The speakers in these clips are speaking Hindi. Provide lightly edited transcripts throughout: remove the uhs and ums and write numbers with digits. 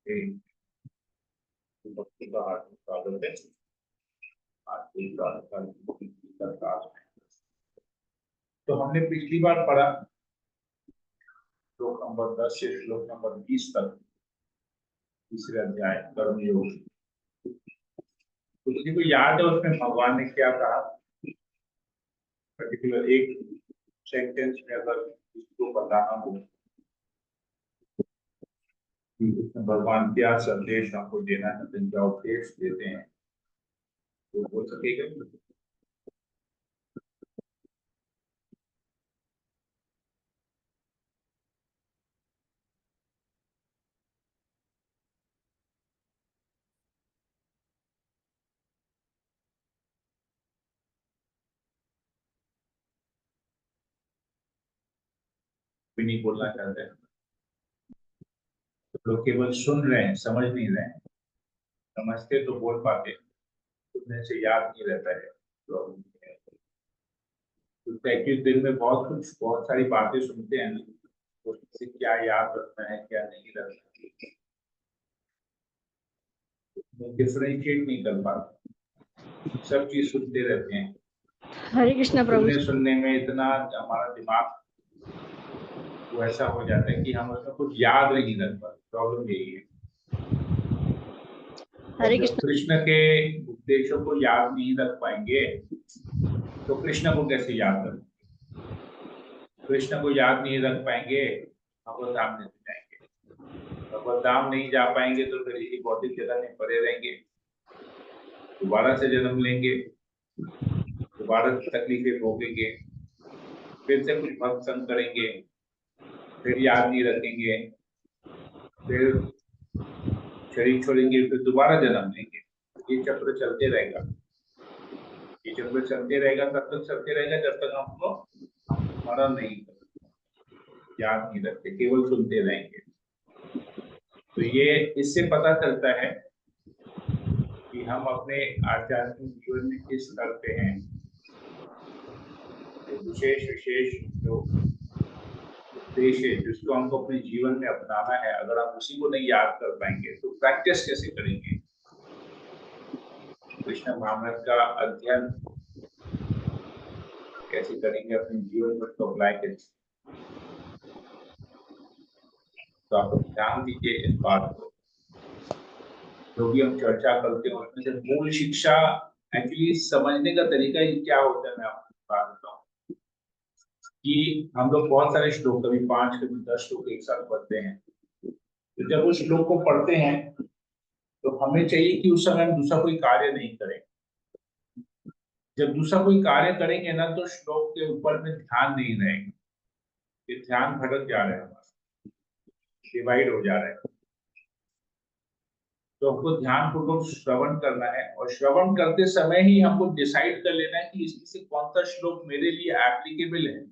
एक भक्ति का हार्दिक स्वागत है। आज की प्रार्थना की दरखास्त है। तो हमने पिछली बार पढ़ा श्लोक नंबर 10 से श्लोक नंबर 20 तक तीसरे अध्याय कर्मयोग। तो किसी को याद है उसमें भगवान ने क्या कहा? पर्टिकुलर एक सेंटेंस में अगर इसको बताना हो कि उसमें भगवान क्या संदेश हमको देना है, क्या उपदेश देते हैं, तो बोल सकेगा? भी नहीं बोलना चाहते हैं तो लोग केवल सुन रहे हैं, समझ नहीं रहे हैं। समझते तो बोल पाते, सुनने से याद नहीं रहता है। तो एक्चुअली दिन में बहुत सारी बातें सुनते हैं ना, तो उससे क्या याद रखना है क्या नहीं रखना, डिफरेंशिएट नहीं कर पाते, सब चीज सुनते रहते हैं। हरे कृष्णा प्रभु। सुनने में इतना हमारा दिमाग वो ऐसा हो जाता है कि हम उसमें कुछ याद नहीं रख पाते। प्रॉब्लम यही है। हरे जब कृष्णा। कृष्ण के उपदेशों को याद नहीं रख पाएंगे तो कृष्ण को कैसे याद रखें? कृष्ण को याद नहीं रख पाएंगे, भगवत धाम नहीं जाएंगे। भगवत धाम नहीं जा पाएंगे तो फिर इसी भौतिक जगत में पड़े रहेंगे, दोबारा से जन्म लेंगे, दोबारा तकलीफें भोगेंगे, फिर से कुछ भक्त संग करेंगे, फिर याद नहीं रखेंगे, फिर शरीर छोड़ेंगे, फिर दोबारा जन्म लेंगे। ये चक्र चलते रहेगा। ये चक्र चलते रहेगा, तब तक चलते रहेगा जब तक हमको स्मरण नहीं करते, याद नहीं रखते, केवल सुनते रहेंगे। तो ये इससे पता चलता है कि हम अपने आध्यात्मिक जीवन में किस स्तर पे हैं। तो विशेष जो उद्देश्य है जिसको हमको अपने जीवन में अपनाना है, अगर हम उसी को नहीं याद कर पाएंगे तो प्रैक्टिस कैसे करेंगे? कृष्ण भागवत का अध्ययन कैसे करेंगे, अपने जीवन में उसको अप्लाई कैसे? तो आप ध्यान दीजिए इस बात को। जो भी हम चर्चा करते हैं उसमें से मूल शिक्षा एक्चुअली समझने का तरीका ही क्या होता है, मैं आपको बात बताऊं कि हम लोग बहुत सारे श्लोक, कभी 5 कभी 10 श्लोक एक साथ पढ़ते हैं। तो जब उस श्लोक को पढ़ते हैं तो हमें चाहिए कि उस समय हम दूसरा कोई कार्य नहीं करें। जब दूसरा कोई कार्य करेंगे ना तो श्लोक के ऊपर में ध्यान नहीं रहेगा, ये ध्यान भटक जा रहा है, हमारा डिवाइड हो जा रहा है। तो हमको ध्यान पूर्वक श्रवण करना है, और श्रवण करते समय ही हमको डिसाइड कर लेना है कि इसमें से कौन सा श्लोक मेरे लिए एप्लीकेबल है,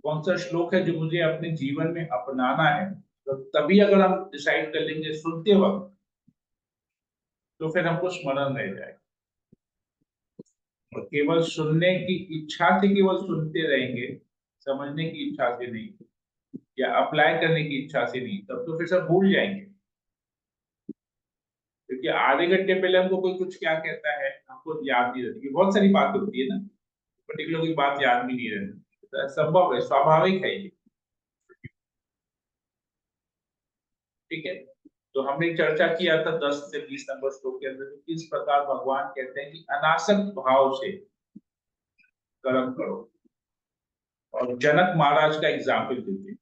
कौन सा श्लोक है जो मुझे अपने जीवन में अपनाना है। तो तभी अगर हम डिसाइड कर लेंगे सुनते वक्त, तो फिर हमको स्मरण रह जाएगा। और केवल सुनने की इच्छा से केवल सुनते रहेंगे, समझने की इच्छा से नहीं, या अप्लाई करने की इच्छा से नहीं, तब तो फिर सब भूल जाएंगे। क्योंकि आधे घंटे पहले हमको कोई कुछ क्या कहता है, हमको याद नहीं रहती। बहुत सारी बात होती है ना, पर्टिकुलर कोई बात याद भी नहीं रहती, तो संभव है, स्वाभाविक है ये। ठीक है। तो हमने चर्चा किया था 10 से 20 नंबर श्लोक के अंदर किस प्रकार भगवान कहते हैं कि अनासक्त भाव से कर्म करो, और जनक महाराज का एग्जाम्पल देते हैं।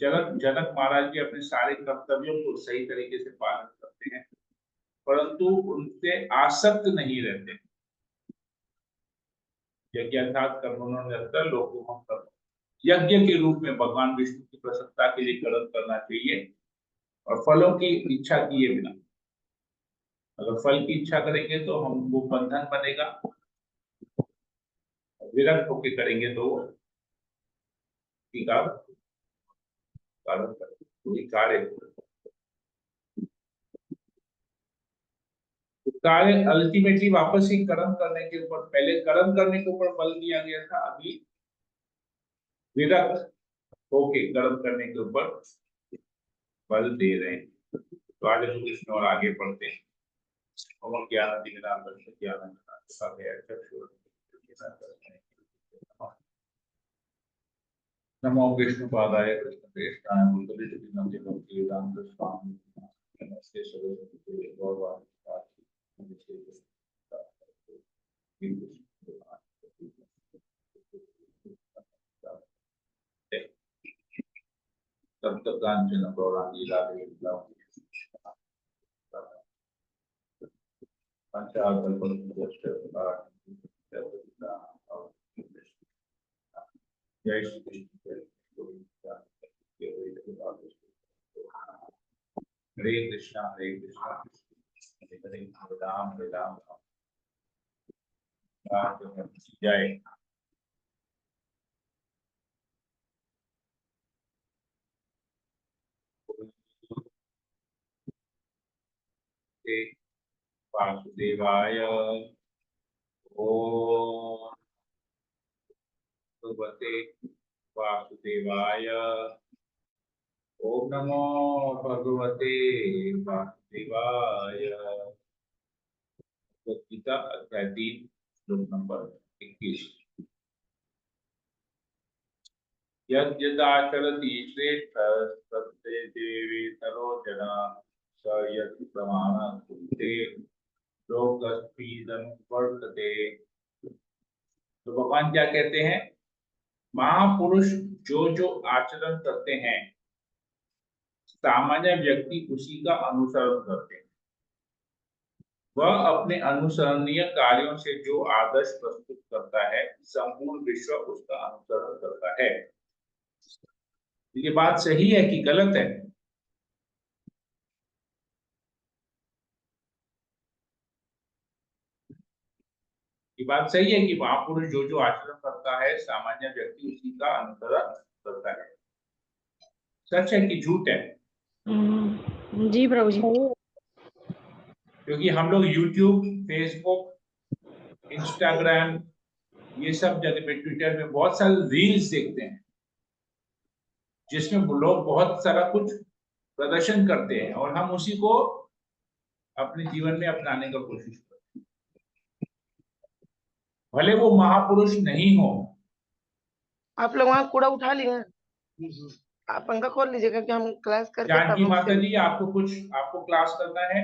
जनक जनक महाराज भी अपने सारे कर्तव्यों को सही तरीके से पालन करते हैं, परंतु उनसे आसक्त नहीं रहते। यज्ञार्थात कर्मणो निरतं लोकोहम कर्म। यज्ञ के रूप में भगवान विष्णु की प्रसन्नता के लिए कर्म करना चाहिए, और फलों की इच्छा किए बिना। अगर फल की इच्छा करेंगे तो हमको बंधन बनेगा, विरक्त होकर करेंगे तो विकार कारण कोई कार्य, तो कार्य अल्टीमेटली वापस ही कर्म करने के ऊपर, पहले कर्म करने के ऊपर बल दिया गया था, अभी विरक्त होके कर्म करने के ऊपर बल दे रहे हैं। तो आज हम कृष्ण और आगे पढ़ते हैं। ओम ज्ञान नमो विष्णुपादाय कृष्णप्रेष्ठाय भूतले भक्ति वेदांत स्वामी नमस्ते सरस्वती गौरवाणी तप्तकांचन गौरांगी राधे जय श्री हरे कृष्णा हरे कृष्णा हरे हरे राम हरे राम जय। वासुदेवाय ओम भगवते वासुदेवाय ओम नमो भगवते वासुदेवाय। गीता अध्याय 3 श्लोक नंबर 21। यद्यदाचरति श्रेष्ठ तत्ते देवेतरो जना स यत् प्रमाण कुरुते लोकस्पीदं वर्तते। तो भगवान क्या कहते हैं? महापुरुष जो जो आचरण करते हैं सामान्य व्यक्ति उसी का अनुसरण करते हैं। वह अपने अनुसरणीय कार्यों से जो आदर्श प्रस्तुत करता है संपूर्ण विश्व उसका अनुसरण करता है। ये बात सही है कि गलत है? ये बात सही है कि महापुरुष जो जो आचरण करता है सामान्य व्यक्ति उसी का अनुसरण करता है। सच है कि झूठ है? जी प्रभु जी। क्योंकि हम लोग YouTube, फेसबुक, इंस्टाग्राम ये सब जगह पे, ट्विटर में बहुत सारे रील्स देखते हैं जिसमें लोग बहुत सारा कुछ प्रदर्शन करते हैं और हम उसी को अपने जीवन में अपनाने का कोशिश करते हैं, भले वो महापुरुष नहीं हो। आप लोग वहाँ कूड़ा उठा लिए? आप पंखा खोल लीजिएगा कि हम क्लास करके तब जानकी हम माता जी, आपको क्लास करना है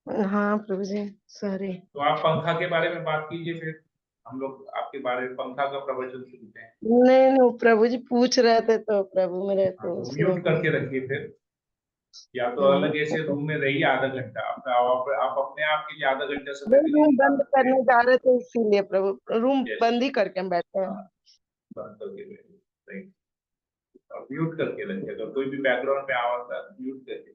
हाँ प्रभु जी सॉरी। तो आप पंखा के बारे में बात कीजिए, फिर हम लोग आपके बारे में पंखा का प्रवचन सुनते हैं। नहीं नहीं प्रभु जी पूछ रहे थे तो प्रभु मेरे तो म्यूट करके रखिए फिर, या तो अलग ऐसे रूम में रहिए आधा घंटा। आप अपने आप के लिए आधा घंटा समय भी नहीं रूम निकाल बंद सकते। करने जा रहे थे इसीलिए प्रभु रूम Yes, बंद ही करके हम बैठे हैं। हाँ, बंद करके रहिए, सही। और म्यूट करके रखिए, अगर कोई भी बैकग्राउंड में आवाज आ म्यूट करके।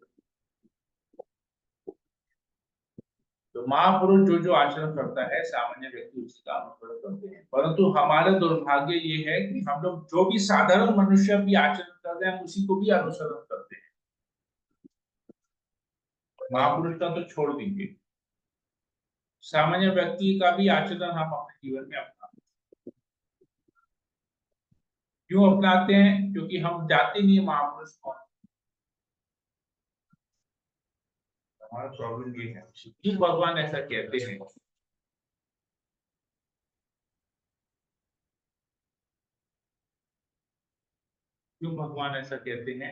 तो महापुरुष जो जो आचरण करता है सामान्य व्यक्ति उसी का अनुसरण करते हैं, परंतु हमारा दुर्भाग्य ये है कि हम लोग जो भी साधारण मनुष्य भी आचरण कर रहे हैं हम उसी को भी अनुसरण करते हैं। महापुरुष का तो छोड़ दीजिए, सामान्य व्यक्ति का भी आचरण हम अपने जीवन में अपनाते हैं। क्यों अपनाते हैं? क्योंकि हम जाते नहीं महापुरुष कौन। हमारा प्रॉब्लम ये है, क्यों भगवान ऐसा कहते हैं? क्यों भगवान ऐसा कहते हैं?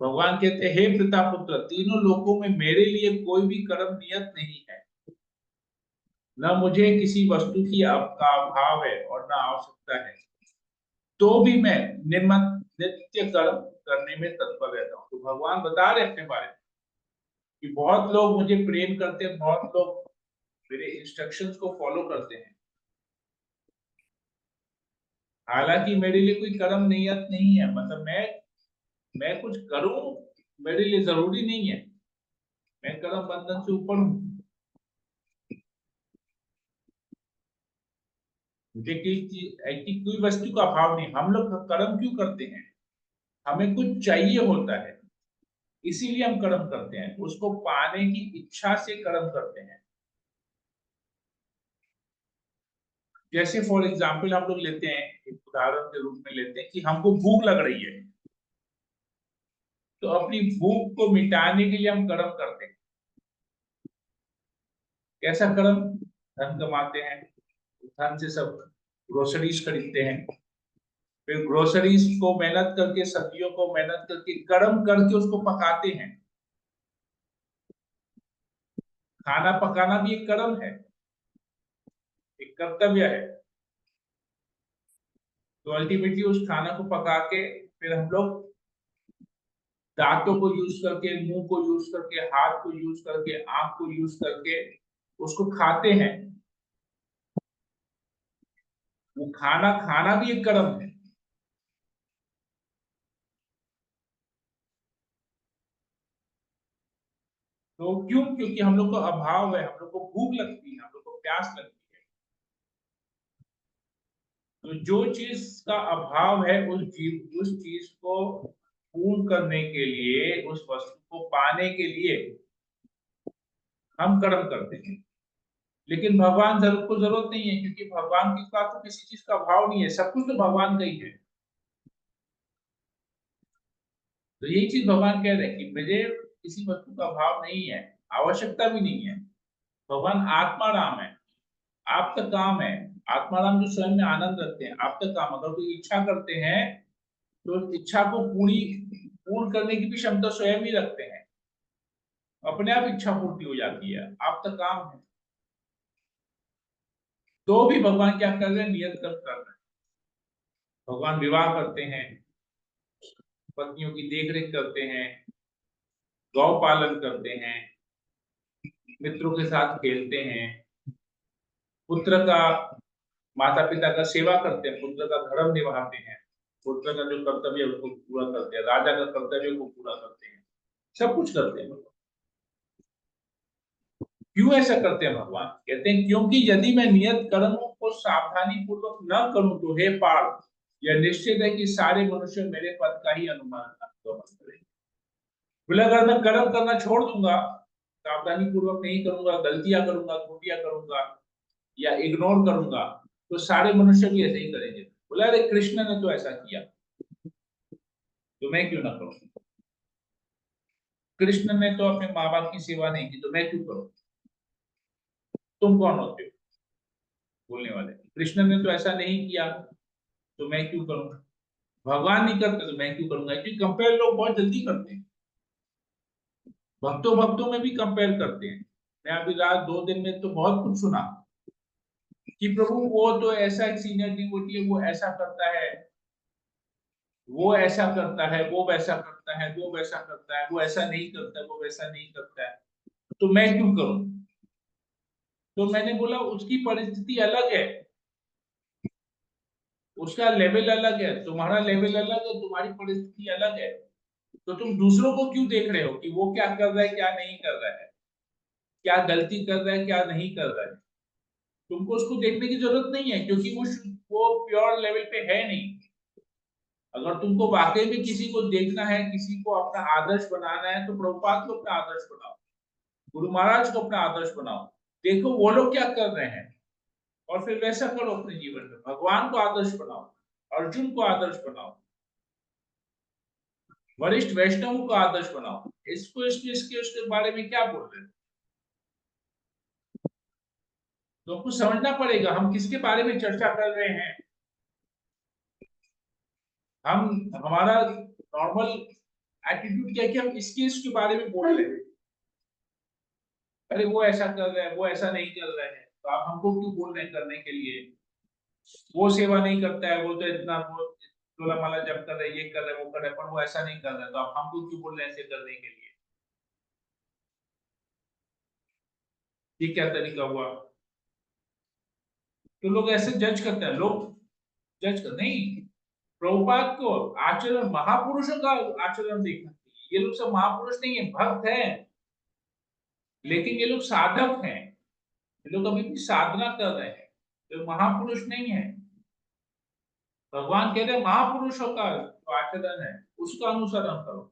भगवान कहते हैं, हे पिता पुत्र, तीनों लोकों में मेरे लिए कोई भी कर्म नियत नहीं है। न मुझे किसी वस्तु की का अभाव है और न आवश्यकता है, तो भी मैं नित्य कर्म करने में तत्पर रहता हूँ। तो भगवान बता रहे अपने बारे में कि बहुत लोग मुझे प्रेम करते हैं, बहुत लोग मेरे इंस्ट्रक्शंस को फॉलो करते हैं, हालांकि मेरे लिए कोई कर्म नियत नहीं है। मतलब मैं कुछ करूं मेरे लिए जरूरी नहीं है, मैं कर्म बंधन से ऊपर हूं। मुझे ऐसी कोई वस्तु का अभाव नहीं। हम लोग कर्म क्यों करते हैं? हमें कुछ चाहिए होता है, इसीलिए हम कर्म करते हैं, उसको पाने की इच्छा से कर्म करते हैं। जैसे फॉर एग्जाम्पल हम लोग लेते हैं, एक उदाहरण के रूप में लेते हैं कि हमको भूख लग रही है, तो अपनी भूख को मिटाने के लिए हम कर्म करते हैं। कैसा कर्म? धन कमाते हैं, धन से सब ग्रोसरीज खरीदते हैं, फिर ग्रोसरीज को मेहनत करके, सब्जियों को मेहनत करके, कर्म करके उसको पकाते हैं। खाना पकाना भी एक कर्म है, एक कर्तव्य है। तो अल्टीमेटली उस खाना को पका के फिर हम लोग दांतों को यूज करके, मुंह को यूज करके, हाथ को यूज करके, आंख को यूज करके उसको खाते हैं। वो खाना खाना भी एक कर्म है। तो क्यों? क्योंकि हम लोग को अभाव है, हम लोग को भूख लगती है, हम लोग को प्यास लगती है। तो जो चीज का अभाव है, उस चीज को पूर्ण करने के लिए, उस वस्तु को पाने के लिए हम कर्म करते हैं। लेकिन भगवान को जरूरत नहीं है, क्योंकि भगवान के पास तो किसी चीज का अभाव नहीं है, सब कुछ तो भगवान का ही है। तो यही चीज भगवान कह रहे हैं कि मुझे किसी वस्तु का अभाव नहीं है, आवश्यकता भी नहीं है। भगवान आत्मा राम है, आप तक काम है। आत्मा राम जो स्वयं में आनंद रखते हैं, आप तक काम। अगर कोई इच्छा करते हैं तो इच्छा को पूर्ण करने की भी क्षमता स्वयं ही रखते हैं, अपने आप इच्छा पूर्ति हो जाती है, आप तक काम है। तो भी भगवान क्या कर रहे हैं? नियत कर्म कर रहे हैं। भगवान विवाह करते हैं, पत्नियों की देखरेख करते हैं, गौ पालन करते हैं, मित्रों के साथ खेलते हैं, पुत्र का, माता पिता का सेवा करते हैं, पुत्र का धर्म निभाते हैं, पुत्र का जो कर्तव्य है उसको पूरा करते हैं, राजा का कर्तव्य को पूरा करते हैं, सब कुछ करते हैं भगवान। क्यों ऐसा करते हैं भगवान? कहते हैं क्योंकि यदि मैं नियत कर्मों को सावधानी पूर्वक न करूं तो हे पार्थ, यह निश्चित है कि सारे मनुष्य मेरे पद का ही अनुमान करेंगे। बोले अगर मैं कर्म करना छोड़ दूंगा, सावधानी पूर्वक नहीं करूंगा, गलतियां करूंगा, त्रुटियां करूंगा या इग्नोर करूंगा, तो सारे मनुष्य भी ऐसे ही करेंगे। बोला अरे कृष्ण ने तो ऐसा किया, तो मैं क्यों ना करूं? कृष्ण ने तो अपने माँ बाप की सेवा नहीं की, तो मैं क्यों करूं? तुम कौन होते हो बोलने वाले? कृष्ण ने तो ऐसा नहीं किया, तो मैं क्यों करूंगा? भगवान नहीं करते तो मैं क्यों करूंगा? क्योंकि कंपेयर लोग बहुत जल्दी करते हैं, भक्तों भक्तों में भी कंपेयर करते हैं। मैं अभी रात 2 दिन में तो बहुत कुछ सुना कि प्रभु वो तो ऐसा एक सीनियर डिवोटी है, वो ऐसा करता है, वो ऐसा करता है, वो वैसा करता है, वो वैसा करता है, वो ऐसा नहीं करता है, वो वैसा नहीं करता है, तो मैं क्यों करूं? तो मैंने बोला उसकी परिस्थिति अलग है, उसका लेवल अलग है, तुम्हारा लेवल अलग है, तुम्हारी परिस्थिति अलग है। तो तुम दूसरों को क्यों देख रहे हो कि वो क्या कर रहा है, क्या नहीं कर रहा है, क्या गलती कर रहा है, क्या नहीं कर रहा है? तुमको उसको देखने की जरूरत नहीं है, क्योंकि वो प्योर लेवल पे है नहीं। अगर तुमको वाकई में किसी को देखना है, किसी को अपना आदर्श बनाना है, तो प्रभुपाद को अपना आदर्श बनाओ, गुरु महाराज को अपना आदर्श बनाओ, देखो वो लोग क्या कर रहे हैं, और फिर वैसा करो अपने जीवन में। भगवान को आदर्श बनाओ, अर्जुन को आदर्श बनाओ, वरिष्ठ वैष्णव को आदर्श बनाओ। इसको इसके उसके बारे में क्या बोल रहे हैं? तो आपको समझना पड़ेगा हम किसके बारे में चर्चा कर रहे हैं। हम हमारा नॉर्मल एटीट्यूड क्या है कि हम इसके इसके बारे में बोल रहे हैं। अरे वो ऐसा कर रहा है, वो ऐसा नहीं कर रहा है, तो आप हमको क्यों बोल रहे हैं करने के लिए? वो सेवा नहीं करता है, वो तो इतना वो तोला माला जप कर रहा है, ये कर रहा है, वो कर रहा है, पर वो ऐसा नहीं कर रहा है, तो आप हमको क्यों बोल रहे हैं ऐसे करने के लिए? ये क्या तरीका हुआ? तो लोग ऐसे जज करते हैं, लोग जज कर नहीं। प्रभुपाद को आचरण, महापुरुषों का आचरण देखना चाहिए। ये लोग सब महापुरुष नहीं है, भक्त हैं, लेकिन ये लोग साधक हैं, ये लोग अभी भी साधना कर रहे हैं, तो महापुरुष नहीं है। भगवान कहते हैं महापुरुषों का जो आचरण है उसका अनुसरण करो।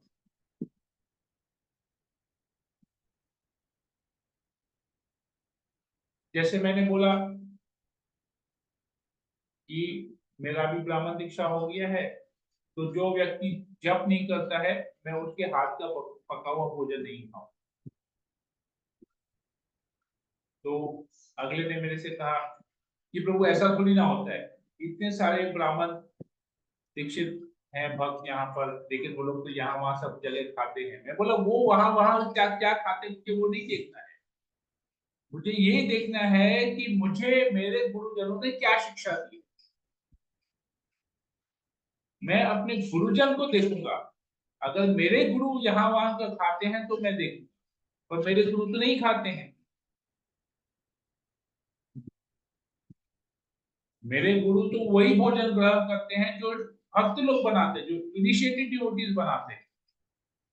जैसे मैंने बोला कि मेरा भी ब्राह्मण दीक्षा हो गया है, तो जो व्यक्ति जप नहीं करता है मैं उसके हाथ का पका हुआ भोजन नहीं खाऊं। तो अगले ने मेरे से कहा कि प्रभु ऐसा थोड़ी ना होता है, इतने सारे ब्राह्मण दीक्षित हैं भक्त यहाँ पर, लेकिन वो लोग तो यहाँ वहां सब जगह खाते हैं। मैं बोला वो वहां वहां क्या क्या खाते हैं मुझे वो नहीं देखना है, मुझे ये देखना है कि मुझे मेरे गुरुजनों ने क्या शिक्षा दी। मैं अपने गुरुजन को देखूंगा, अगर मेरे गुरु यहाँ वहां का खाते हैं तो मैं देखूंगा, पर मेरे गुरु तो नहीं खाते हैं। मेरे गुरु तो वही भोजन ग्रहण करते हैं जो भक्त लोग बनाते हैं, जो इनिशिएटिव डिवोटीज बनाते हैं,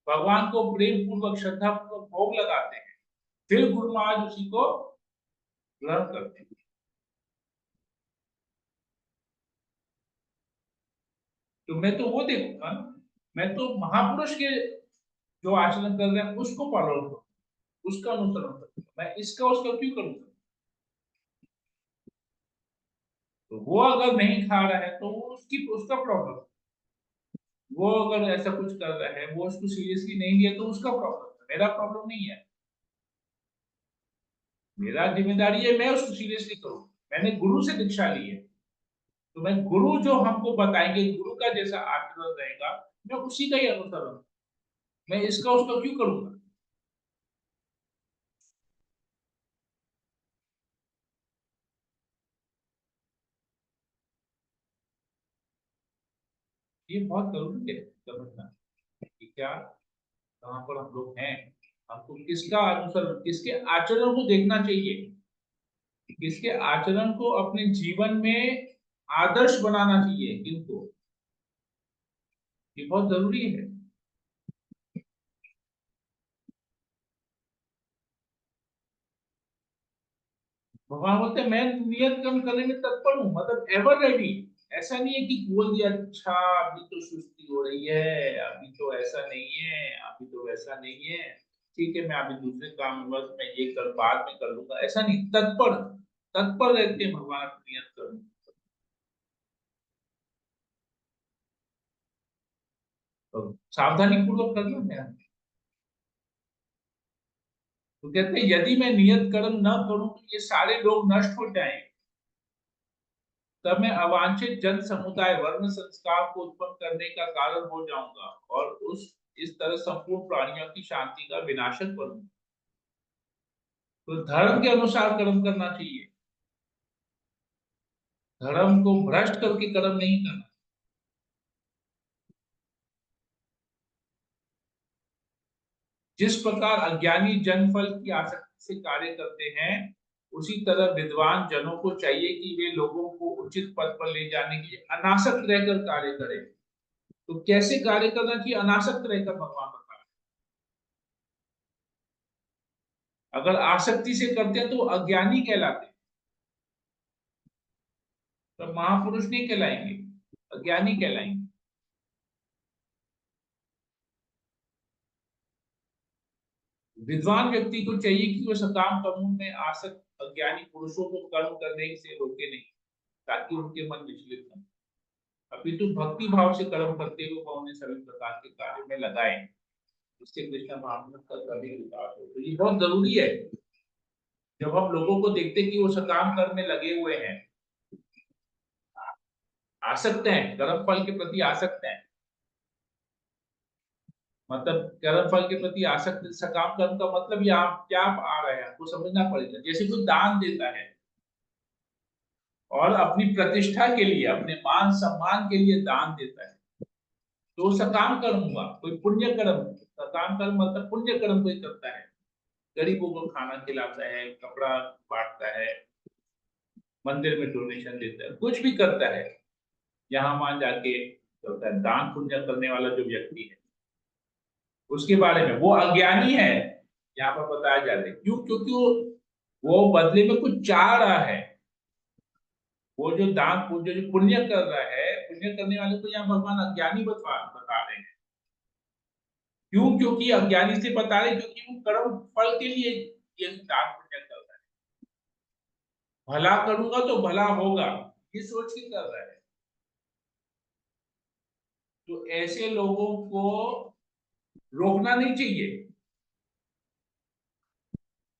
भगवान को प्रेम पूर्वक श्रद्धा पूर्वक भोग लगाते हैं, फिर गुरु महाराज उसी को ग्रहण करते हैं। तो मैं तो वो देखूंगा ना, मैं तो महापुरुष के जो आचरण कर रहे हैं उसको फॉलो करूंगा, उसका अनुसरण करूंगा, मैं इसका उसका क्यों करूंगा। तो वो अगर नहीं खा रहा है तो वो उसकी उसका प्रॉब्लम, वो अगर ऐसा कुछ कर रहा है वो उसको सीरियसली नहीं लिया तो उसका प्रॉब्लम है, मेरा प्रॉब्लम नहीं है। मेरा जिम्मेदारी है मैं उसको सीरियसली करूं, मैंने गुरु से दीक्षा ली है, तो मैं गुरु जो हमको बताएंगे, गुरु का जैसा आचरण रहेगा मैं उसी का ही अनुसरण, मैं इसका उसका क्यों करूंगा। ये बहुत जरूरी है समझना कि क्या कहाँ पर हम लोग हैं, हमको किसका अनुसरण, किसके आचरण को देखना चाहिए, किसके आचरण को अपने जीवन में आदर्श बनाना चाहिए किनको, ये बहुत जरूरी है। भगवान बोलते हैं मैं नियत कर्म करने में तत्पर हूँ, मतलब एवर रेडी। ऐसा नहीं है कि बोल दिया अच्छा अभी तो सुस्ती हो रही है, अभी तो ऐसा नहीं है, अभी तो वैसा नहीं है, ठीक है मैं अभी दूसरे काम में बस मैं ये कर बाद में कर लूंगा, ऐसा नहीं, तत्पर, तत्पर रहते हैं भगवान नियत कर्म। तो सावधानी पूर्वक करना है। तो कहते हैं यदि मैं नियत कर्म न करूं तो ये सारे लोग नष्ट हो जाएंगे, तब मैं अवांछित जन समुदाय वर्ण संस्कार को उत्पन्न करने का कारण हो जाऊंगा और उस इस तरह संपूर्ण प्राणियों की शांति का विनाशक बनूंगा। तो धर्म के अनुसार कर्म करना चाहिए, धर्म को भ्रष्ट करके कर्म नहीं करना। जिस प्रकार अज्ञानी जन फल की आसक्ति से कार्य करते हैं, उसी तरह विद्वान जनों को चाहिए कि वे लोगों को उचित पद पर ले जाने के लिए अनासक्त रहकर कार्य करें। तो कैसे कार्य करना चाहिए, अनासक्त रहकर, भगवान बता रहे हैं। अगर आसक्ति से करते हैं तो अज्ञानी कहलाते हैं, तो महापुरुष नहीं कहलाएंगे, अज्ञानी कहलाएंगे। विद्वान व्यक्ति को चाहिए कि वह सकाम कर्मों में आसक्त अज्ञानी पुरुषों को कर्म करने से रोके नहीं, ताकि उनके मन विचलित न, अभी तो भक्ति भाव से कर्म करते हुए वह उन्हें सभी प्रकार के कार्य में लगाए, इससे कृष्ण भावना का कभी विकास हो। तो ये बहुत जरूरी है, जब हम लोगों को देखते कि वो सकाम कर्म में लगे हुए हैं, आसक्त हैं, कर्म फल के प्रति आसक्त हैं, मतलब कर्म फल के प्रति आसक्त, सकाम कर्म का मतलब यहाँ क्या आ रहा है आपको समझना पड़ेगा। जैसे कोई दान देता है और अपनी प्रतिष्ठा के लिए, अपने मान सम्मान के लिए दान देता है, तो सकाम कर्म हुआ, कोई पुण्य कर्म। सकाम कर्म मतलब पुण्य कर्म कोई करता है, गरीबों को खाना खिलाता है, कपड़ा बांटता है, मंदिर में डोनेशन देता है, कुछ भी करता है, यहाँ वहां जाके होता है। दान पुण्य करने वाला जो व्यक्ति है उसके बारे में वो अज्ञानी है, यहाँ पर बताया जाता है। क्यों? क्योंकि वो बदले में कुछ चाह रहा है। वो जो दान पुण्य जो पुण्य कर रहा है, पुण्य करने वाले को यहाँ भगवान अज्ञानी बता रहे हैं। क्यों? क्योंकि अज्ञानी से बता रहे, क्योंकि वो कर्म फल के लिए ये दान पुण्य कर रहा है। भला करूंगा तो भला होगा, ये सोच के कर रहा है। तो ऐसे लोगों को रोकना नहीं चाहिए।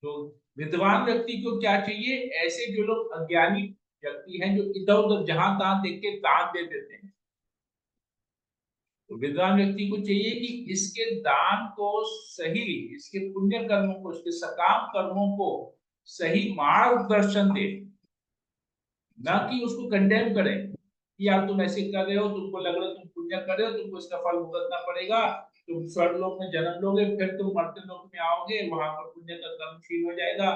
तो विद्वान व्यक्ति को क्या चाहिए, ऐसे जो लोग अज्ञानी व्यक्ति हैं जो इधर उधर जहां तहां देख के दान दे देते हैं, तो विद्वान व्यक्ति को चाहिए कि इसके दान को सही, इसके पुण्य कर्मों को, इसके सकाम कर्मों को सही मार्गदर्शन दे, ना कि उसको कंडेम करें कि यार तुम ऐसे कर रहे हो, तुमको लग रहा है तुम पुण्य कर रहे हो, तुमको इसका फल भुगतना पड़ेगा, तुम स्वर्ग लोक में जन्म लोगे, फिर तुम मर्त्य लोक में आओगे, वहां पर पुण्य का कर्म क्षीण हो जाएगा,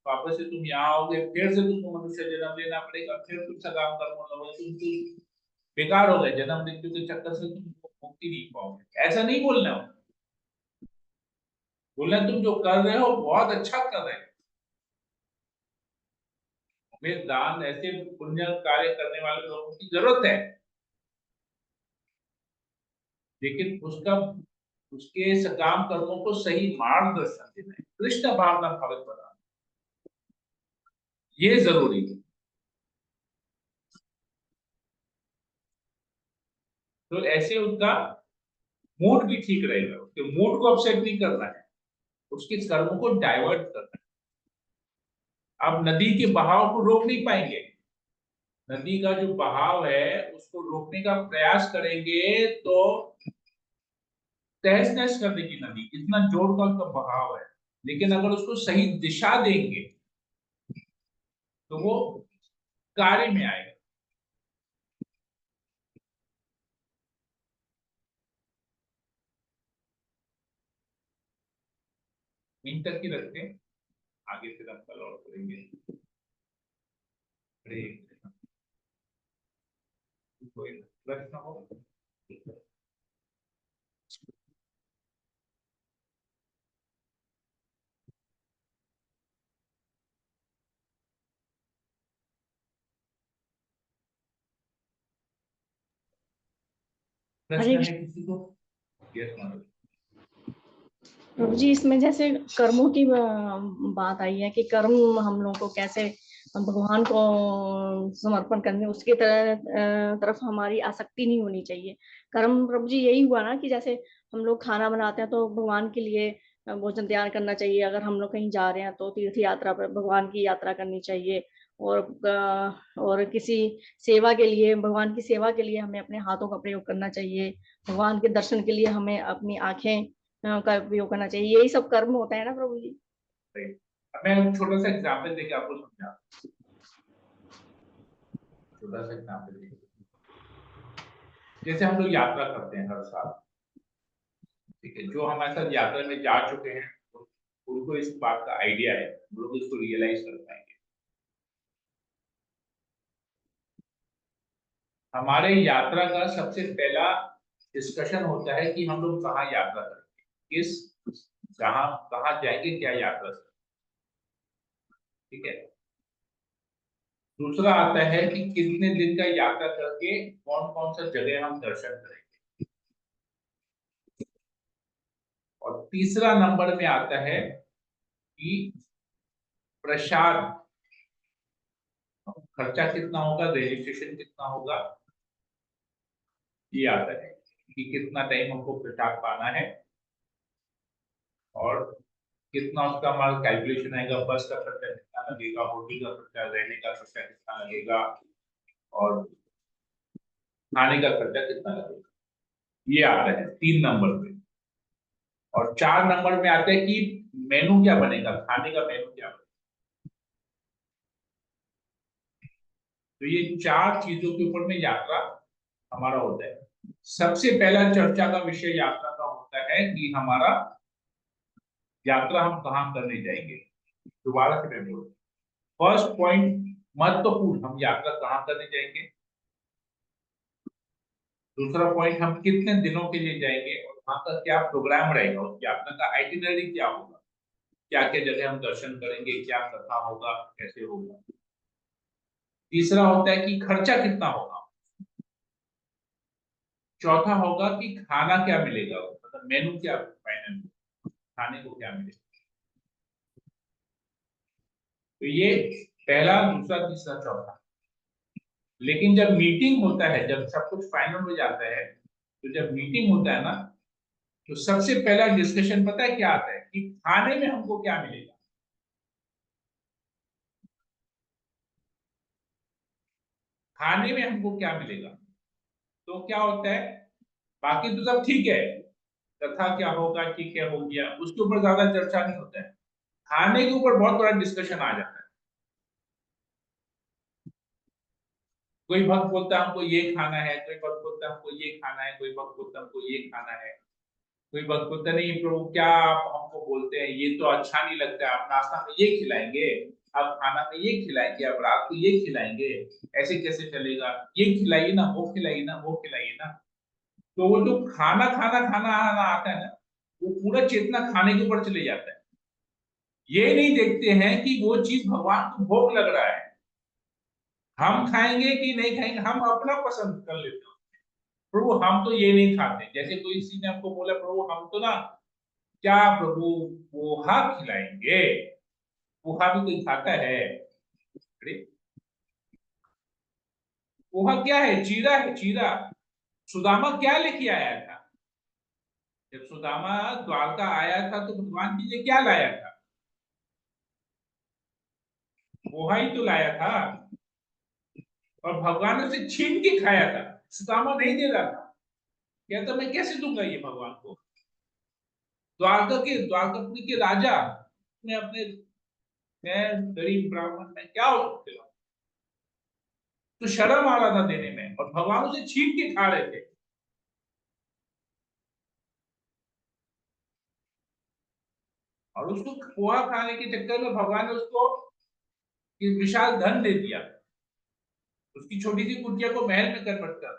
वापस से तुम यहाँ आओगे, फिर से तुमको मनुष्य जन्म लेना पड़ेगा, फिर तुम सकाम कर्म लोगे, तुम बेकार हो गए, जन्म मृत्यु के चक्कर से तुम मुक्ति नहीं पाओगे। ऐसा नहीं बोलना, बोलना तुम जो कर रहे हो बहुत अच्छा कर रहे हो, हमें दान, ऐसे पुण्य कार्य करने वाले लोगों की जरूरत है, लेकिन उसके सकाम कर्मों को सही मार्गदर्शन देना है, कृष्ण भावना फलित बनाना, ये जरूरी है। तो ऐसे उनका मूड भी ठीक रहेगा, उसके मूड को अपसेट नहीं करना है, उसके कर्मों को डाइवर्ट करना है। आप नदी के बहाव को रोक नहीं पाएंगे, नदी का जो बहाव है उसको रोकने का प्रयास करेंगे तो तहस नहस कर देगी नदी, इतना जोर का उसका बहाव है, लेकिन अगर उसको सही दिशा देंगे तो वो कार्य में आएगा। इन तक की रखते हैं, आगे फिर हम कल और करेंगे। हरे कृष्ण। कोई प्रश्न हो? हरे प्रश्न है कृष्ण। किसी को? Yes madam. प्रभु जी, इसमें जैसे कर्मों की बात आई है कि कर्म हम लोग को कैसे भगवान को समर्पण करने, उसके तरफ हमारी आसक्ति नहीं होनी चाहिए। कर्म प्रभु जी यही हुआ ना कि जैसे हम लोग खाना बनाते हैं तो भगवान के लिए भोजन तैयार करना चाहिए, अगर हम लोग कहीं जा रहे हैं तो तीर्थ यात्रा पर भगवान की यात्रा करनी चाहिए, और किसी सेवा के लिए, भगवान की सेवा के लिए हमें अपने हाथों का प्रयोग करना चाहिए, भगवान के दर्शन के लिए हमें अपनी आंखें का उपयोग करना चाहिए, यही सब कर्म होता है ना प्रभु जी। अब मैं छोटा सा एग्जाम्पल देके आपको समझा, छोटा सा एग्जाम्पल देके, जैसे हम लोग यात्रा करते हैं हर साल, ठीक है, जो हमारे साथ यात्रा में जा चुके हैं उनको इस बात का आइडिया है, वो लोग इसको रियलाइज कर पाएंगे। हमारे यात्रा का सबसे पहला डिस्कशन होता है कि हम लोग कहाँ यात्रा करेंगे, किस, कहाँ कहाँ जाएंगे, क्या यात्रा से, ठीक है। दूसरा आता है कि कितने दिन का यात्रा करके कौन कौन सा जगह हम दर्शन करेंगे, और तीसरा नंबर में आता है कि प्रसाद, खर्चा कितना होगा, रजिस्ट्रेशन कितना होगा, ये आता है कि कितना टाइम हमको प्रसाद पाना है, और कितना उसका हमारा कैलकुलेशन आएगा, बस का खर्चा कितना लगेगा, होटल का खर्चा, रहने का खर्चा कितना लगेगा, और खाने का खर्चा कितना लगेगा, ये आता है 3 नंबर पे। और 4 नंबर में आता है कि मेनू क्या बनेगा, खाने का मेनू क्या बनेगा। तो ये 4 चीजों के ऊपर में यात्रा हमारा होता है। सबसे पहला चर्चा का विषय यात्रा का होता है कि हमारा यात्रा हम कहाँ करने जाएंगे। दोबारा से मैं बोल, फर्स्ट पॉइंट महत्वपूर्ण, हम यात्रा कहाँ करने जाएंगे। दूसरा पॉइंट, हम कितने दिनों के लिए जाएंगे और वहां का क्या प्रोग्राम रहेगा, उस यात्रा का आइटिनरी क्या होगा, क्या क्या जगह हम दर्शन करेंगे, क्या कथा होगा, कैसे होगा। तीसरा होता है कि खर्चा कितना होगा। चौथा होगा कि खाना क्या मिलेगा, मतलब मेनू क्या फाइनल, खाने को क्या मिलेगा। तो ये पहला, दूसरा, तीसरा, चौथा, लेकिन जब मीटिंग होता है, जब सब कुछ फाइनल हो जाता है, तो जब मीटिंग होता है ना, तो सबसे पहला डिस्कशन पता है क्या आता है कि खाने में हमको क्या मिलेगा। खाने में हमको क्या मिलेगा। तो क्या होता है, बाकी तो सब ठीक है, कथा क्या होगा, ठीक है, हो गया, उसके ऊपर ज्यादा चर्चा नहीं होता है। खाने के ऊपर बहुत बड़ा डिस्कशन आ जाता है। कोई भक्त बोलता है हमको ये खाना है, कोई भक्त बोलता है हमको ये खाना है, कोई भक्त बोलता है हमको ये खाना है, कोई भक्त बोलता नहीं प्रभु क्या आप हमको बोलते हैं, ये तो अच्छा नहीं लगता है, आप नाश्ता में ये खिलाएंगे, आप खाना में ये खिलाएंगे, आप रात को ये खिलाएंगे, ऐसे कैसे चलेगा, ये खिलाइए ना, वो खिलाइए ना, वो खिलाइए ना। तो वो जो खाना खाना खाना आना आता है ना, वो पूरा चेतना खाने के ऊपर चले जाता है। ये नहीं देखते हैं कि वो चीज भगवान को भोग लग रहा है, हम खाएंगे कि नहीं खाएंगे, हम अपना पसंद कर लेते हैं। प्रभु हम तो ये नहीं खाते, जैसे कोई किसी ने हमको बोला प्रभु हम तो ना, क्या प्रभु पोहा खिलाएंगे, पोहा भी कोई खाता है। अरे पोहा क्या है, चीरा है, चीरा। सुदामा क्या लेके आया था, जब सुदामा द्वारका आया था तो भगवान के लिए क्या लाया था, पोहा ही तो लाया था। और भगवान ने उसे छीन के खाया था, सुदामा नहीं दे रहा था, कहता मैं कैसे दूंगा ये भगवान को। द्वारकापुरी के राजा, मैं अपने, मैं गरीब ब्राह्मण में क्या हो सकते हो, तो शर्म आ रहा था देने में, और भगवान उसे छीन के खा रहे थे। और उसको पोहा खाने के चक्कर में भगवान ने उसको विशाल धन दे दिया, उसकी छोटी सी कुटिया को महल में कन्वर्ट कर।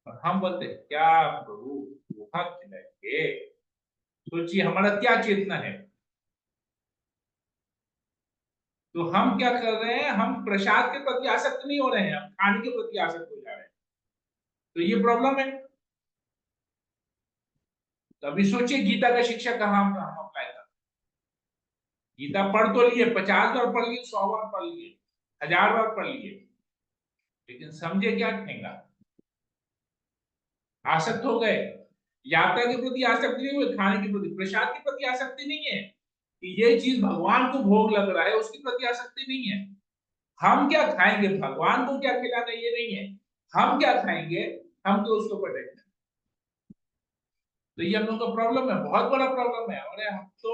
और हम बोलते क्या प्रभु पोहा खिलाएंगे, सोचिए हमारा क्या चेतना है। तो हम क्या कर रहे हैं, हम प्रसाद के प्रति आसक्त नहीं हो रहे हैं, हम खाने के प्रति आसक्त हो जा रहे हैं। तो ये प्रॉब्लम है। तो अभी सोचिए गीता का शिक्षा कहाँ हम अप्लाई कर। गीता पढ़ तो लिए, 50 बार पढ़ लिए, 100 बार पढ़ लिए, 1000 बार पढ़ लिए, लेकिन समझे क्या ठेंगा, आसक्त हो गए। यात्रा के प्रति आसक्त नहीं हुए, खाने के प्रति, प्रसाद के प्रति आसक्ति नहीं है कि ये चीज भगवान को भोग लग रहा है, उसके प्रति आसक्ति नहीं है। हम क्या खाएंगे, भगवान को क्या खिलाना, ये नहीं है, हम क्या खाएंगे, हम तो उसको ऊपर टेंशन। तो ये हम लोग का प्रॉब्लम है, बहुत बड़ा प्रॉब्लम है। और हम तो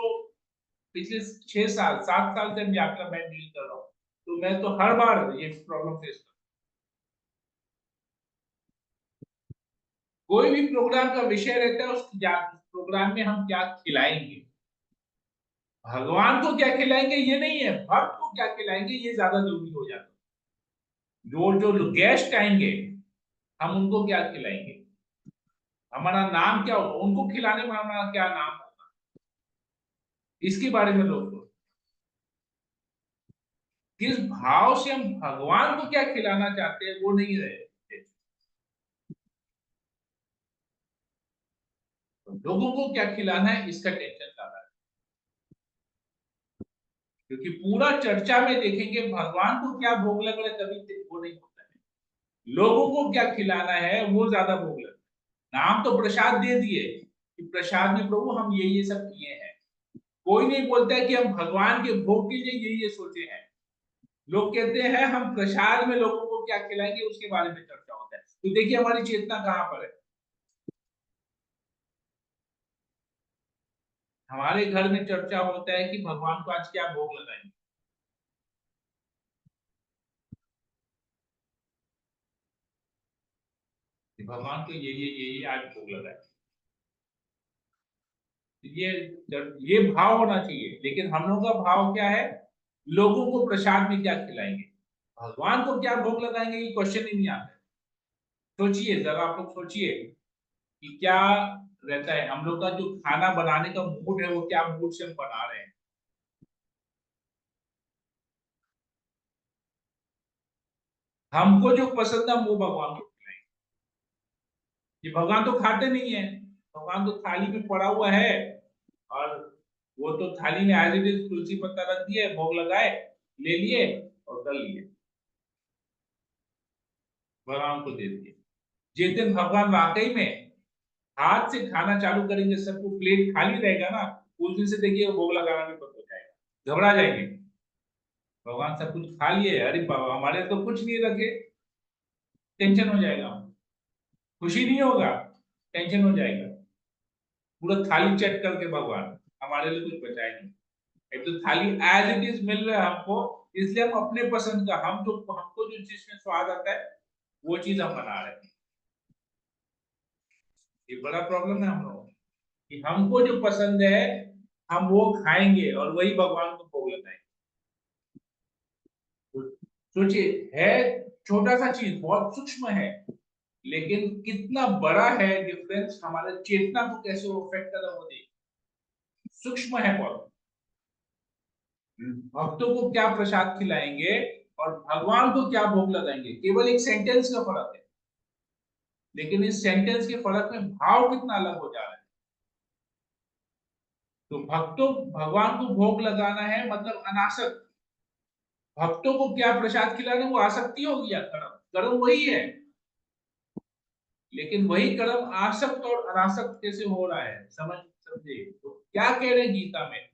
पिछले 6 साल 7 साल से हम यात्रा मैं डील कर रहा हूँ, तो मैं तो हर बार ये प्रॉब्लम फेस करता हूँ। कोई भी प्रोग्राम का विषय रहता है, उस प्रोग्राम में हम क्या खिलाएंगे, भगवान को क्या खिलाएंगे ये नहीं है, भक्त को क्या खिलाएंगे ये ज्यादा जरूरी हो जाता है। जो जो गेस्ट आएंगे, हम उनको क्या खिलाएंगे, हमारा नाम क्या होगा, उनको खिलाने में हमारा क्या नाम होगा, इसके बारे में लोग सोचते। किस भाव से हम भगवान को क्या खिलाना चाहते हैं वो नहीं रहे, तो लोगों को क्या खिलाना है इसका टेंशन ज्यादा है। क्योंकि पूरा चर्चा में देखेंगे भगवान को क्या भोग लग रहा है कभी वो नहीं होता है, लोगों को क्या खिलाना है वो ज्यादा भोग लगता है। नाम तो प्रसाद दे दिए कि प्रसाद में प्रभु हम ये सब किए हैं, कोई नहीं बोलता है कि हम भगवान के भोग के लिए ये सोचे हैं। लोग कहते हैं हम प्रसाद में लोगों को क्या खिलाएंगे उसके बारे में चर्चा होता है। तो देखिए हमारी चेतना कहां पर है। हमारे घर में चर्चा होता है कि भगवान को आज क्या भोग लगाएंगे, कि भगवान को ये आज भोग लगाए। ये ये भाव होना चाहिए, लेकिन हम लोग का भाव क्या है, लोगों को प्रसाद में क्या खिलाएंगे, भगवान को क्या भोग लगाएंगे ये क्वेश्चन ही नहीं आता। सोचिए जरा, आप लोग सोचिए कि क्या रहता है, हम लोग का जो खाना बनाने का मूड है वो क्या मूड से हम बना रहे हैं। हमको जो पसंद है वो भगवान को खिलाएंगे। ये भगवान तो खाते नहीं है, भगवान तो थाली में पड़ा हुआ है और वो तो थाली में एज इट इज तुलसी पत्ता रख दिए, भोग लगाए, ले लिए और कर लिए, भगवान को दे दिए। जिस दिन भगवान वाकई में हाथ से खाना चालू करेंगे, सबको प्लेट खाली रहेगा ना, उस दिन से देखिए भोग लगाना भी बंद हो जाएगा, घबरा जाएंगे। भगवान सब कुछ खा लिए, अरे बाबा हमारे तो कुछ नहीं रखे, टेंशन हो जाएगा, खुशी नहीं होगा, टेंशन हो जाएगा। पूरा थाली चेक करके भगवान हमारे लिए कुछ बचाए नहीं। एक तो थाली एज इट इज मिल रहा है हमको, इसलिए हम अपने पसंद का, हमको जो चीज में स्वाद आता है वो चीज हम बना रहे हैं। ये बड़ा प्रॉब्लम है हम लोगों को, कि हमको जो पसंद है हम वो खाएंगे और वही भगवान को भोग लगाएंगे। तो सोचिए, है छोटा सा चीज, बहुत सूक्ष्म है, लेकिन कितना बड़ा है डिफरेंस, हमारे चेतना को कैसे वो अफेक्ट कर रहा है वो देखिए, सूक्ष्म है बहुत। भक्तों को क्या प्रसाद खिलाएंगे और भगवान को क्या भोग लगाएंगे, केवल एक सेंटेंस का फर्क है, लेकिन इस सेंटेंस के फर्क में भाव कितना अलग हो जा रहा है। तो भक्तों भगवान को भोग लगाना है मतलब अनासक्त, भक्तों को क्या प्रसाद खिलाना वो आसक्ति हो गया, कर्म, कर्म वही है, लेकिन वही कर्म आसक्त और अनासक्त कैसे हो रहा है, समझे। तो क्या कह रहे हैं गीता में,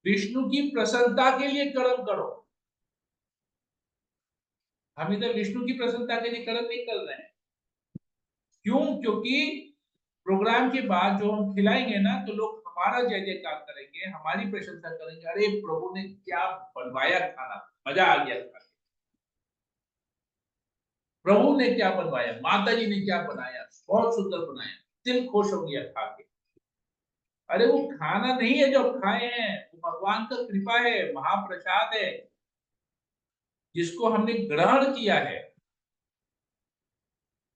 विष्णु की प्रसन्नता के लिए कर्म करो। हम इधर विष्णु की प्रसन्नता के लिए कर्म नहीं कर रहे हैं। क्यों? क्योंकि प्रोग्राम के बाद जो हम खिलाएंगे ना, तो लोग हमारा जय जयकार करेंगे, हमारी प्रशंसा करेंगे, अरे प्रभु ने क्या बनवाया खाना, मजा आ गया खा के, प्रभु ने क्या बनवाया, माता जी ने क्या बनाया, बहुत सुंदर बनाया, दिल खुश हो गया खा के। अरे वो खाना नहीं है जो खाए हैं, वो भगवान का कृपा है, महाप्रसाद है, जिसको हमने ग्रहण किया है।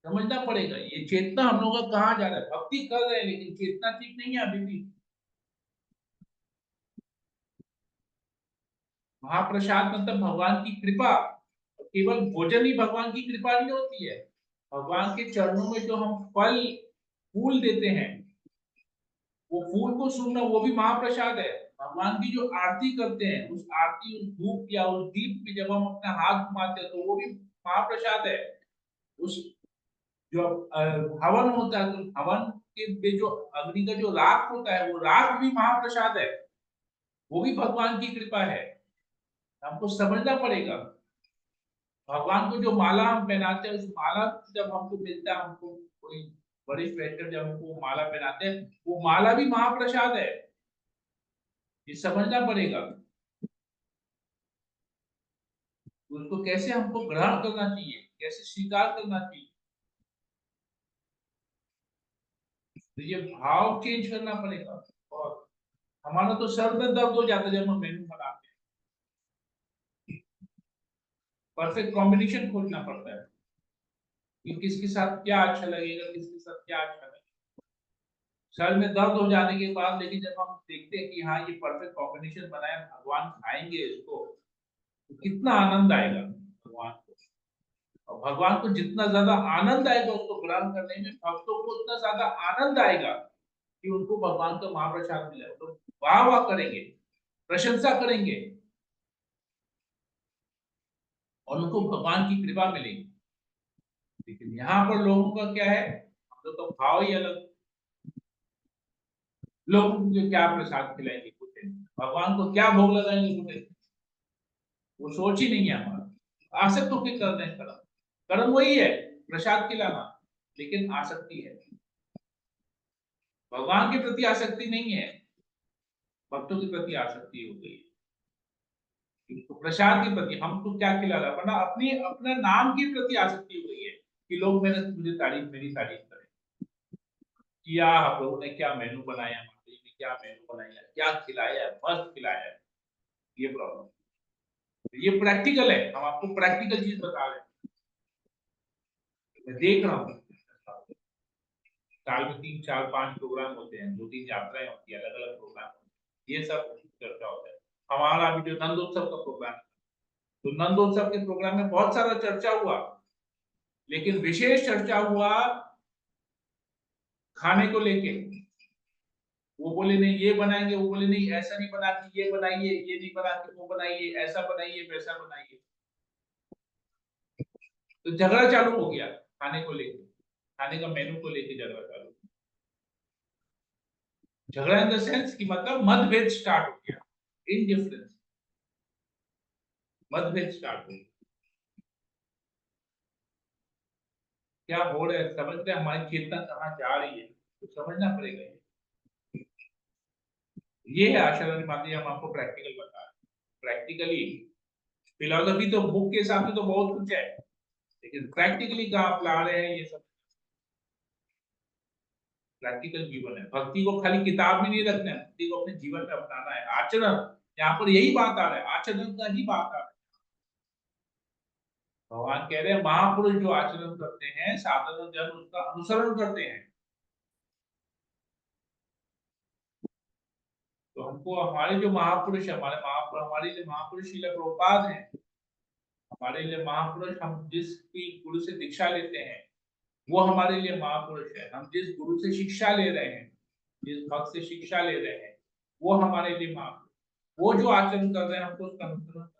समझना पड़ेगा, ये चेतना हम लोगों का कहाँ जा रहा है, भक्ति कर रहे हैं लेकिन चेतना ठीक नहीं है अभी भी। महाप्रसाद मतलब भगवान की कृपा, केवल भोजन ही भगवान की कृपा नहीं होती है। भगवान के चरणों में जो हम फल फूल देते हैं, वो फूल को सूंघना वो भी महाप्रसाद है। भगवान की जो आरती करते हैं, उस आरती, उस धूप या उस दीप पे जब हम अपना हाथ घुमाते हैं, तो वो भी महाप्रसाद है। उस जो हवन होता है, तो हवन के पे जो अग्नि का जो राख होता है, वो राख भी महाप्रसाद है, वो भी भगवान की कृपा है। हमको समझना पड़ेगा। भगवान को जो माला हम पहनाते हैं, उस माला जब हमको मिलता है, हमको कोई वरिष्ठ रहकर जब हमको माला पहनाते हैं, वो माला भी महाप्रसाद है, ये समझना पड़ेगा। उसको कैसे हमको ग्रहण करना चाहिए, कैसे स्वीकार करना चाहिए, तो ये भाव चेंज करना पड़ेगा। और हमारा तो सर में दर्द हो जाता है जब हम मेनू बनाते हैं, परफेक्ट कॉम्बिनेशन खोजना पड़ता है कि किसके साथ क्या अच्छा लगेगा, किसके साथ क्या अच्छा लगेगा। सर में दर्द हो जाने के बाद लेकिन जब हम देखते हैं कि हाँ ये परफेक्ट कॉम्बिनेशन बनाया, भगवान खाएंगे इसको, तो कितना आनंद आएगा भगवान को। और भगवान को जितना ज्यादा आनंद आएगा उसको ग्रहण करने में, भक्तों को उतना ज्यादा आनंद आएगा कि उनको भगवान का महाप्रसाद मिला, तो वाह वाह करेंगे, प्रशंसा करेंगे, और उनको भगवान की कृपा मिलेगी। लेकिन यहाँ पर लोगों का क्या है, हम लोग तो भाव ही अलग, लोगों को क्या प्रसाद खिलाएंगे कुछ नहीं, भगवान को क्या भोग लगाएंगे कुछ नहीं, वो सोच ही नहीं है हमारा। आसक्त होकर कर रहे हैं कर्म, कर्म वही है प्रसाद खिलाना, लेकिन आसक्ति है, भगवान के प्रति आसक्ति नहीं है, भक्तों के प्रति आसक्ति हो गई है। तो प्रसाद के प्रति हमको क्या खिला रहा है, वरना अपनी अपना नाम के प्रति आसक्ति हो गई है कि लोग मेरी तारीफ करें, क्या प्रभु ने क्या मेनू बनाया, माता जी ने क्या मेनू बनाया, क्या खिलाया, मस्त खिलाया है। ये प्रॉब्लम, ये प्रैक्टिकल है, हम आपको प्रैक्टिकल चीज बता रहे हैं। मैं देख रहा हूँ साल में 3 4 5 प्रोग्राम होते हैं, 2 3 यात्राएं होती है, अलग अलग प्रोग्राम, ये सब चर्चा होता है। हमारा अभी जो नंदोत्सव का प्रोग्राम है, तो नंदोत्सव के प्रोग्राम में बहुत सारा चर्चा हुआ, लेकिन विशेष चर्चा हुआ खाने को लेके। वो बोले नहीं ये बनाएंगे, वो बोले नहीं ऐसा नहीं बना के ये बनाइए, ये नहीं बना के वो बनाइए, ऐसा बनाइए वैसा बनाइए। तो झगड़ा चालू हो गया खाने को लेकर, खाने का मेनू को लेकर झगड़ा चालू। झगड़ा इन द सेंस कि मतलब मतभेद स्टार्ट हो गया, इनडिफरेंस, मतभेद स्टार्ट हो गया। क्या हो रहा है समझ रहे, हमारी चेतना कहाँ जा रही है, तो समझना पड़ेगा। ये है आशा वाली बातें, हम आपको प्रैक्टिकल बता रहे हैं। प्रैक्टिकली फिलोसफी तो बुक के हिसाब से तो बहुत कुछ है, लेकिन प्रैक्टिकली कहाँ अप्ला रहे हैं ये सब प्रैक्टिकल जीवन है। भक्ति को खाली किताब में नहीं रखना है, भक्ति को अपने जीवन में अपनाना है, आचरण। यहाँ पर यही बात आ रहा है, आचरण का ही बात आ रहा है। भगवान कह रहे हैं महापुरुष जो आचरण करते हैं, साधारण जन उसका अनुसरण करते हैं। तो हमको हमारे जो महापुरुष है, हमारे लिए महापुरुष श्रील प्रभुपाद हैं। हमारे लिए महापुरुष, हम जिसकी गुरु से दीक्षा लेते हैं वो हमारे लिए महापुरुष है। हम जिस गुरु से शिक्षा ले रहे हैं, जिस भक्त से शिक्षा ले रहे हैं, वो हमारे लिए महापुरुष। वो जो आचरण कर रहे हैं हमको उसका अनुसरण करना।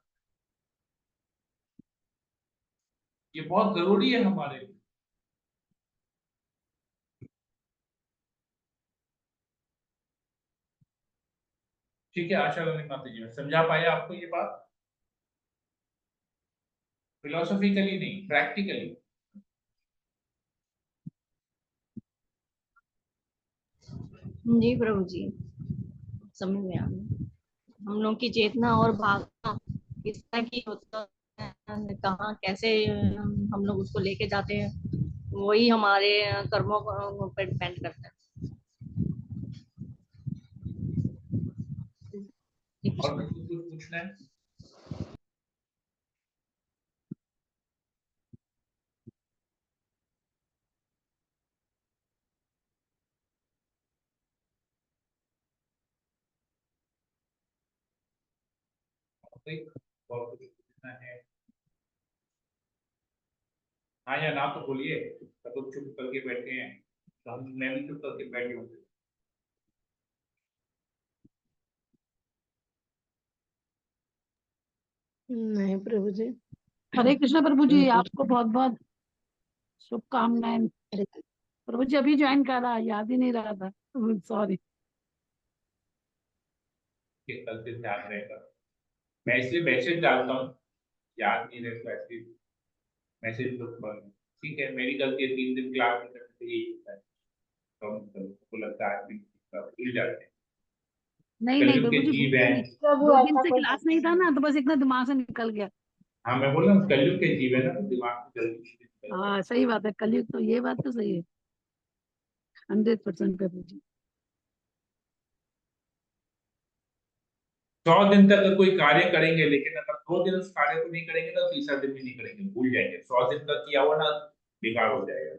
ये बहुत जरूरी है हमारे लिए। ठीक है आशा वाली माता जी, मैं समझा पाया आपको ये बात, फिलोसॉफिकली नहीं प्रैक्टिकली। जी प्रभु जी, समझ में आ गया। हम लोग की चेतना और भावना किस तरह की होता है, कहाँ कैसे हम लोग उसको लेके जाते हैं, वही हमारे कर्मों पर डिपेंड करता है। और किसी को कुछ पूछना है? और कुछ पूछना है? हाँ या ना तो बोलिए, सब लोग चुप करके बैठे हैं, तो हम मैं भी चुप करके बैठी हूँ। नहीं प्रभु जी। हरे कृष्ण प्रभु जी, नहीं आपको बहुत बहुत शुभकामनाएं। पूछ- प्रभु जी अभी ज्वाइन करा, याद ही नहीं रहा था, सॉरी। कल से ध्यान रहेगा। मैं इसलिए मैसेज डालता हूँ, याद नहीं रहता ऐसे मैसेज तो ठीक है, मेरी गलती है, 3 दिन क्लास में करने से यही होता है, तो हमको लगता है आदमी भूल जाते हैं। नहीं नहीं कलयुग के प्रभु जी, जीव भूलते हैं। नहीं। प्रभु 2 दिन ऐसा से कोई क्लास बात नहीं था नहीं ना, तो बस इतना दिमाग से निकल गया। हाँ मैं बोल रहा हूँ कलयुग के जीव है ना, तो दिमाग में जल्दी निकल जाता है। हाँ सही बात है, कलयुग तो ये बात तो सही है, 100% प्रभु जी। 100 दिन तक अगर कोई कार्य करेंगे, लेकिन अगर 2 दिन उस कार्य को नहीं करेंगे ना, तो तीसरा दिन भी नहीं करेंगे, भूल जाएंगे। 100 दिन तक किया हुआ ना बेकार हो जाएगा।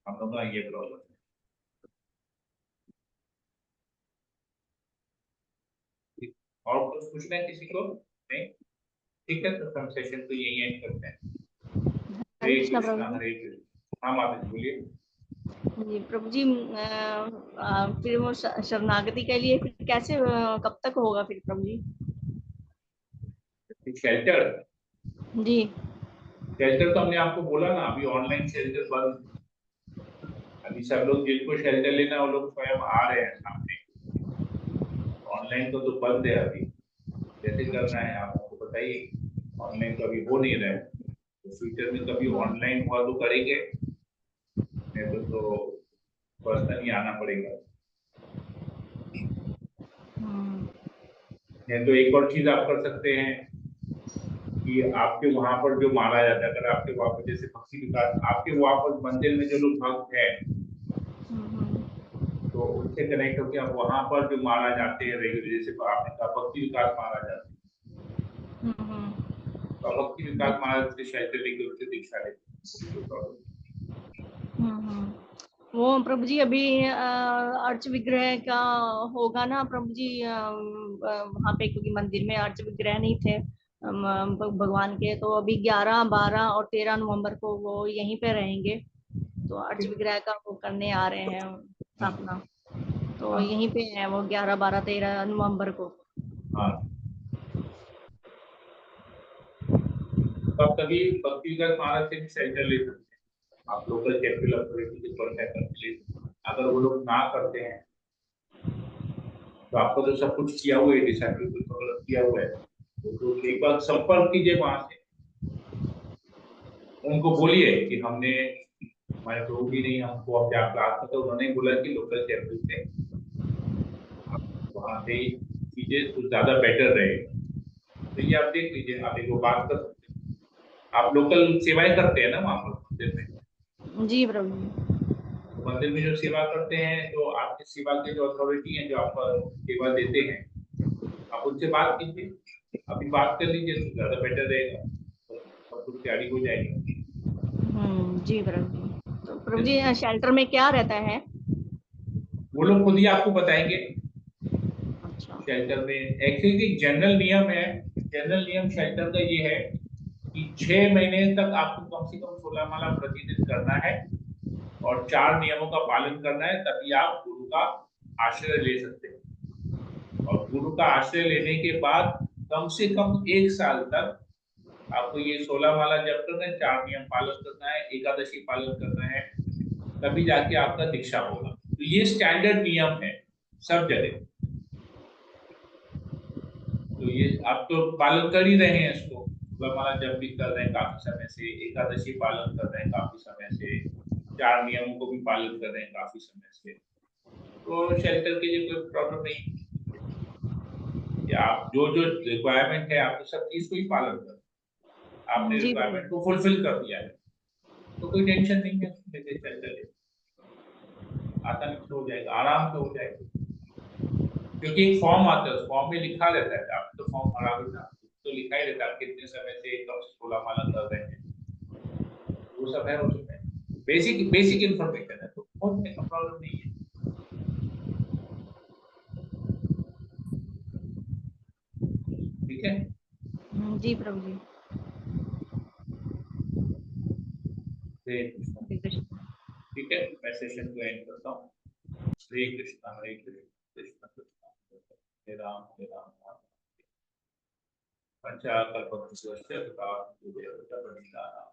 हम लोग का ये प्रॉब्लम है। ठीक। और कुछ पूछना है किसी को? नहीं? ठीक है, तो हम सेशन को यही एंड करते हैं। हरे हरे कृष्णा कृष्णा प्रभु जी। हरे कृष्णा। हाँ माता जी बोलिए। जी प्रभु जी, फिर वो शरणागति के लिए फिर कैसे कब तक होगा फिर प्रभु जी? शेल्टर, जी। शेल्टर तो हमने आपको बोला ना, अभी ऑनलाइन शेल्टर बंद। अभी सब लोग जिनको शेल्टर लेना है, वो लोग स्वयं आ रहे हैं सामने। ऑनलाइन तो बंद है अभी। कैसे करना अच्छा। है आप हमको बताइए। ऑनलाइन तो अभी हो नहीं रहा है, तो फ्यूचर में कभी ऑनलाइन हुआ तो करेंगे, नहीं तो पर्सनली आना पड़ेगा। हम्म। नहीं तो एक और चीज आप कर सकते हैं कि आपके वहां पर जो मारा जाता है, अगर आपके वहां पर जैसे भक्ति विकास, आपके वहां पर मंदिर में जो लोग भक्त हैं, तो उनसे कनेक्ट होकर आप वहां पर जो मारा जाते हैं रेगुलर, जैसे आपने कहा भक्ति विकास मारा जाते हैं, तो भक्ति विकास महाराज से शायद लेके उनसे दीक्षा लेते। वो प्रभु जी अभी अर्च विग्रह का होगा ना प्रभु जी, वहाँ पे क्योंकि मंदिर में अर्च विग्रह नहीं थे भगवान के, तो अभी 11, 12 और 13 नवंबर को वो यहीं पे रहेंगे, तो अर्च विग्रह का वो करने आ रहे हैं स्थापना। तो हाँ। यहीं पे है वो 11, 12, 13 नवंबर को। हाँ, तो आप कभी व्यक्तिगत मानस से भी शेल्टर ले सकते हैं। आप लोकल कैपिटल अथॉरिटी के कांटेक्ट करके ले सकते हैं। अगर वो लोग ना करते हैं तो आपको तो सब कुछ किया हुआ है, डिसाइड किया हुआ है, तो एक बार संपर्क कीजिए वहां से, उनको बोलिए कि हमने, हमारे प्रभु जी नहीं हमको अपने आप क्लास में, तो उन्होंने बोला कि लोकल कैपिटल से वहां से ही चीजें कुछ ज्यादा बेटर रहेगा। तो ये आप देख लीजिए, आप एक बात कर सकते हैं। आप लोकल सेवाएं करते हैं ना वहां पर मंदिर में? जी प्रभु जी। तो मंदिर में जो सेवा करते हैं, जो आपके सेवा के जो अथॉरिटी है, जो आपका सेवा देते हैं, आप उनसे बात कीजिए। अभी बात कर लीजिए तो ज्यादा बेटर रहेगा, तो सब कुछ तैयारी हो जाएगी। जी प्रभु जी। तो प्रभु जी शेल्टर में क्या रहता है? वो लोग खुद ही आपको बताएंगे। अच्छा। शेल्टर में एक्चुअली जनरल नियम है, जनरल नियम शेल्टर का ये है कि 6 महीने तक आपको कम से कम 16 माला प्रतिदिन करना है और 4 नियमों का पालन करना है, तभी आप गुरु का आश्रय ले सकते हैं। और गुरु का आश्रय लेने के बाद कम से कम 1 साल तक आपको ये 16 माला जप करना है, 4 नियम पालन करना है, एकादशी पालन करना है, तभी जाके आपका दीक्षा होगा। तो ये स्टैंडर्ड नियम है सब जगह। तो ये आप तो पालन कर ही रहे हैं इसको, 16 माला जप भी कर रहे हैं काफी समय से, एकादशी पालन कर रहे हैं काफी समय से, 4 नियमों को भी पालन कर रहे हैं काफी समय से, तो शेल्टर के लिए कोई प्रॉब्लम नहीं। कि आप जो जो रिक्वायरमेंट है, आप तो सब चीज को ही पालन कर, आपने जी प्रभु। रिक्वायरमेंट को फुलफिल कर दिया है, तो कोई टेंशन नहीं है। शेल्टर आसानी से हो जाएगा, आराम से हो जाएगा। क्योंकि एक फॉर्म आता है, उस फॉर्म में लिखा रहता है, आपने तो फॉर्म भरा भी था, तो लिखा ही रहता है आप कितने समय से कब से 16 माला कर रहे हैं, वो सब है उसमें। बेसिक बेसिक इंफॉर्मेशन है, तो बहुत प्रॉब्लम नहीं है। ठीक है। जी प्रभु जी। हरे कृष्णा। हरे कृष्ण। ठीक है, मैं सेशन को एंड करता हूँ। हरे कृष्णा हरे कृष्णा कृष्ण कृष्ण हरे राम हरे राम राम राम। पंचाकल्पतरुश्च कृपा सिन्धुभ्यो वैष्णवजनानां